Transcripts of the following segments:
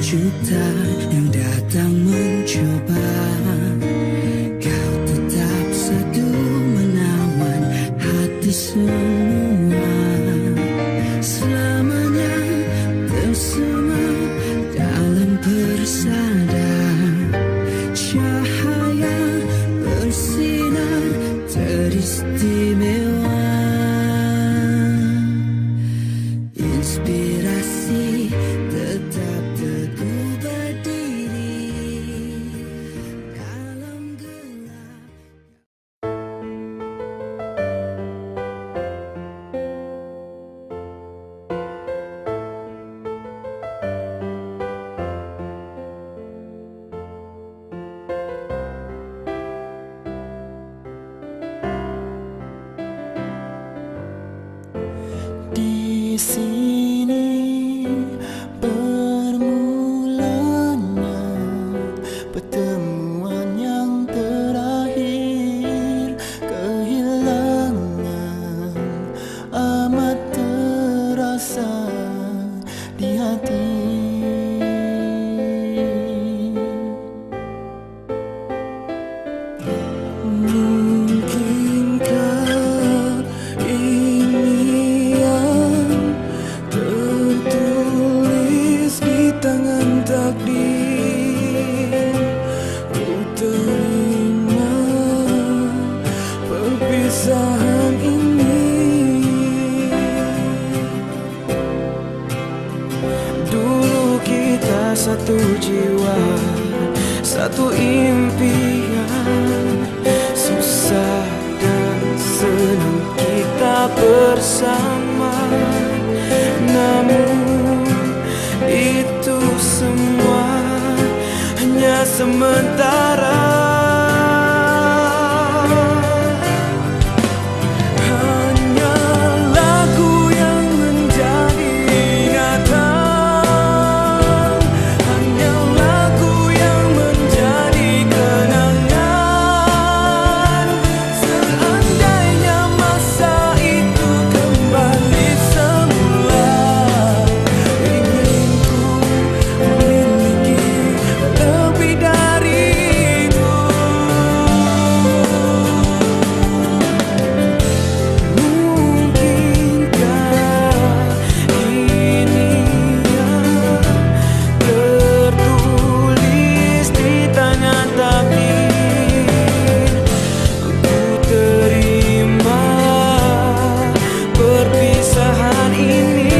juta yang datang mencoba, kau tetap satu menawan hati semua. Selamanya tersemat dalam persada, cahaya bersinar teristimewa. Inspirasi tetap teguh berdiri dalam gelap. Di sini bermulanya pertemuan yang terakhir. Kehilangan amat terasa di hati. Mungkinkah ini yang tertulis di tangan takdir? Ku terima perpisahan ini. Dulu kita satu jiwa, satu impian, susah dan senang kita bersama. Namun itu semua hanya sementara. Hanya lagu yang menjadi ingatan, hanya lagu yang menjadi kenangan. Seandainya masa itu kembali semula, ingin ku memiliki lebih dari itu. Mungkinkah ini yang tertulis di tangan takdir? Ku terima perpisahan ini.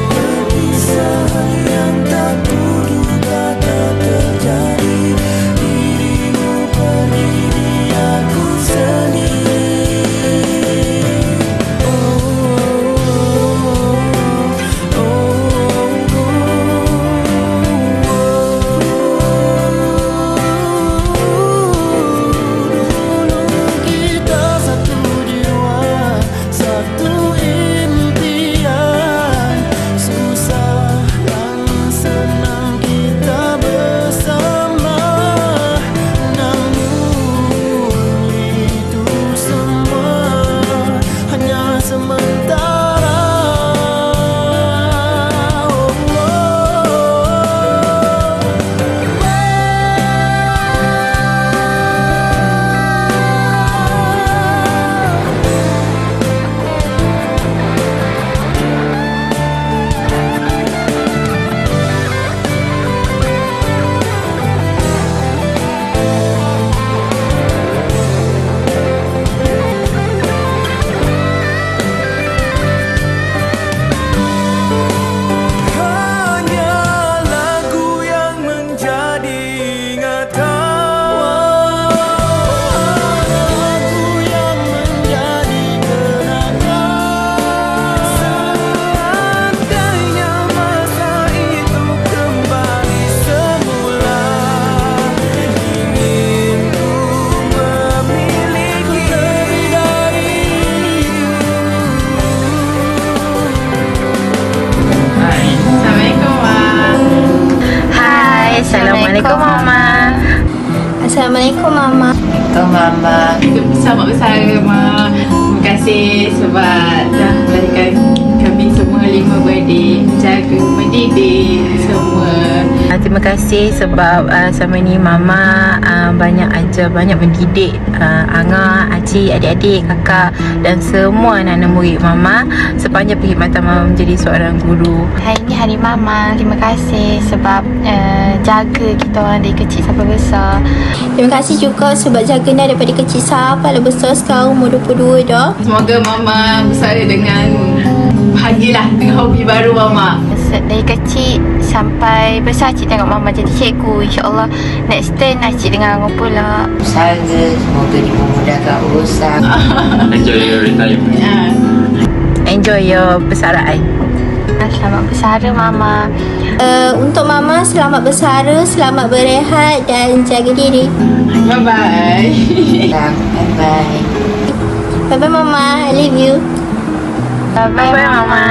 Perpisahan yang tak kuduga tak terjadi. Dirimu pergi di aku sendiri. Kita satu jiwa, satu impian, susah dan senang kita bersama. Namun itu semua hanya sementara. Hanya lagu yang menjadi ingatan, lagu yang menjadi kenangan. Seandainya masa itu kembali semula, ingin ku memiliki lebih dari itu. Assalamualaikum, Mak. Hai, Assalamualaikum Mama. Assalamualaikum Mama. Assalamualaikum, Mama. Ikut bersama saya, Mak. Terima kasih kasih sebab dah melahirkan kami semua 5 beradik, jaga, mendidik semua. Terima kasih sebab selama ni Mama banyak ajar, banyak mendidik Angah, Acik, adik-adik, kakak dan semua anak-anak murid Mama sepanjang perkhidmatan Mama menjadi seorang guru. Hari ni hari Mama. Terima kasih sebab jaga kita orang dari kecil sampai besar. Terima kasih juga sebab jaga Ina daripada kecil sampai besar sekarang umur 22 dah. Semoga Mama bersara dengan bahagialah dengan hobi baru Mama. Dari kecil sampai besar Cik tengok Mama jadi cikgu. InsyaAllah next turn Cik dengan Angah pula. Usaha semoga dimudahkan urusan. Enjoy your retirement. Enjoy your persaraan. Selamat bersara Mama. Untuk Mama, selamat bersara, selamat berehat dan jaga diri. Bye-bye. Bye-bye. Bye-bye Mama, I love you. Bye-bye Mama.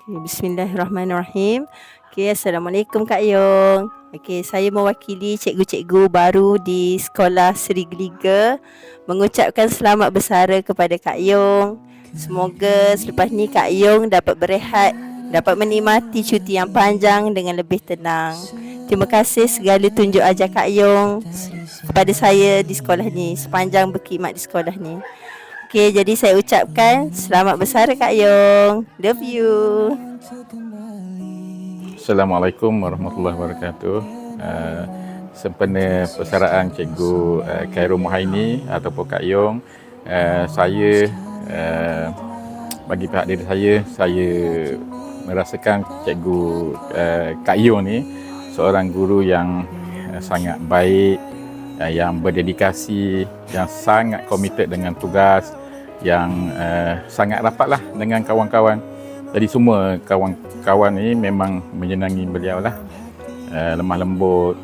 Okay, Bismillahirrahmanirrahim. Okay, Assalamualaikum Kak Yong. Okay, saya mewakili cikgu-cikgu baru di Sekolah Seri Geliga mengucapkan selamat bersara kepada Kak Yong. Semoga selepas ni Kak Yong dapat berehat, dapat menikmati cuti yang panjang dengan lebih tenang. Terima kasih segala tunjuk ajar Kak Yong kepada saya di sekolah ni, sepanjang berkhidmat di sekolah ni. Okay, jadi saya ucapkan selamat bersara Kak Yong. Love you. Assalamualaikum warahmatullahi wabarakatuh. Sempena persaraan Cikgu Khairul Muhaini ataupun Kak Yong, saya bagi pihak diri saya merasakan Cikgu Kak Yong ni seorang guru yang sangat baik, yang berdedikasi, yang sangat komited dengan tugas, yang sangat rapatlah dengan kawan-kawan. Jadi semua kawan-kawan ni memang menyenangi beliau lah, lemah lembut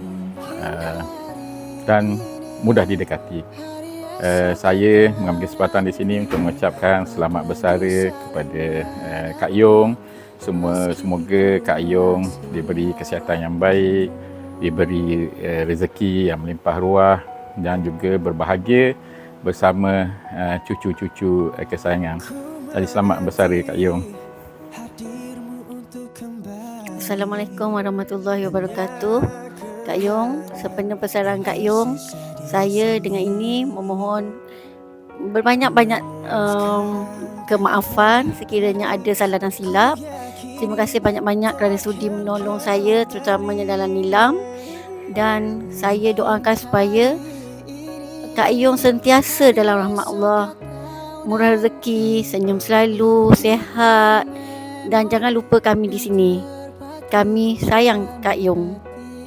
dan mudah didekati. Saya mengambil kesempatan di sini untuk mengucapkan selamat bersara kepada Kak Yong. Semoga Kak Yong diberi kesihatan yang baik, diberi rezeki yang melimpah ruah dan juga berbahagia bersama cucu-cucu kesayangan. Jadi selamat bersara Kak Yong. Assalamualaikum warahmatullahi wabarakatuh. Kak Yong, sempena persaraan Kak Yong, saya dengan ini memohon berbanyak-banyak kemaafan sekiranya ada salah dan silap. Terima kasih banyak-banyak kerana sudi menolong saya terutamanya dalam nilam, dan saya doakan supaya Kak Yong sentiasa dalam rahmat Allah, murah rezeki, senyum selalu, sihat, dan jangan lupa kami di sini. Kami sayang Kak Yong.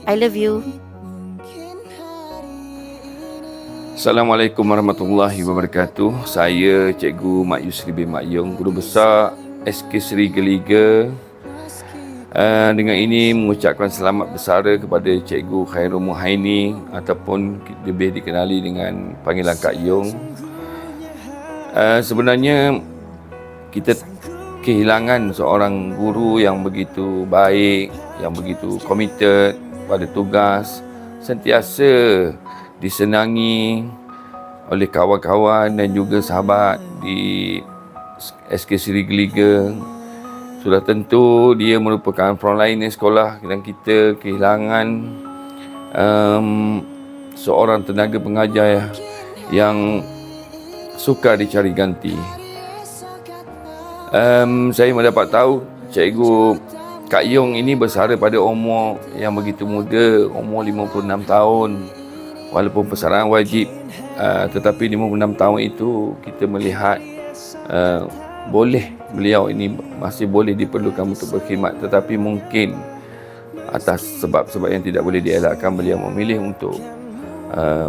I love you. Assalamualaikum warahmatullahi wabarakatuh. Saya Cikgu Mak Yusri bin Mak Yong, Guru Besar SK Seri Geliga. Dengan ini mengucapkan selamat bersara kepada Cikgu Khairul Muhaini ataupun lebih dikenali dengan panggilan Kak Yong. Sebenarnya kita kehilangan seorang guru yang begitu baik, yang begitu komited pada tugas, sentiasa disenangi oleh kawan-kawan dan juga sahabat di SK Seri Geliga. Sudah tentu dia merupakan frontliner sekolah dan kita kehilangan seorang tenaga pengajar yang sukar dicari ganti. Saya mendapat tahu Cikgu Kak Yong ini bersara pada umur yang begitu muda, umur 56 tahun. Walaupun persaraan wajib, tetapi 56 tahun itu kita melihat boleh beliau ini masih boleh diperlukan untuk berkhidmat, tetapi mungkin atas sebab-sebab yang tidak boleh dielakkan beliau memilih untuk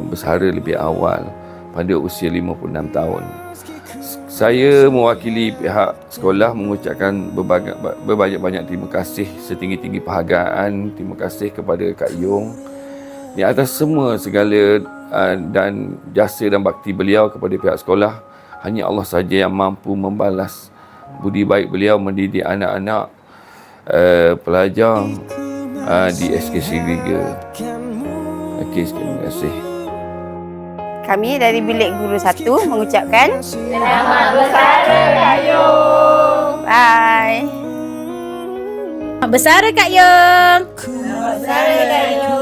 bersara lebih awal pada usia 56 tahun. Saya mewakili pihak sekolah mengucapkan berbanyak-banyak terima kasih, setinggi-tinggi penghargaan. Terima kasih kepada Kak Yong di atas semua segala dan jasa dan bakti beliau kepada pihak sekolah. Hanya Allah saja yang mampu membalas budi baik beliau mendidik anak-anak pelajar di SK Seri Geliga. Okey, terima kasih. kami dari Bilik Guru 1 mengucapkan Selamat bersara Kak Yung. bye. Besar Kak Yung. Selamat bersara Kak Yung.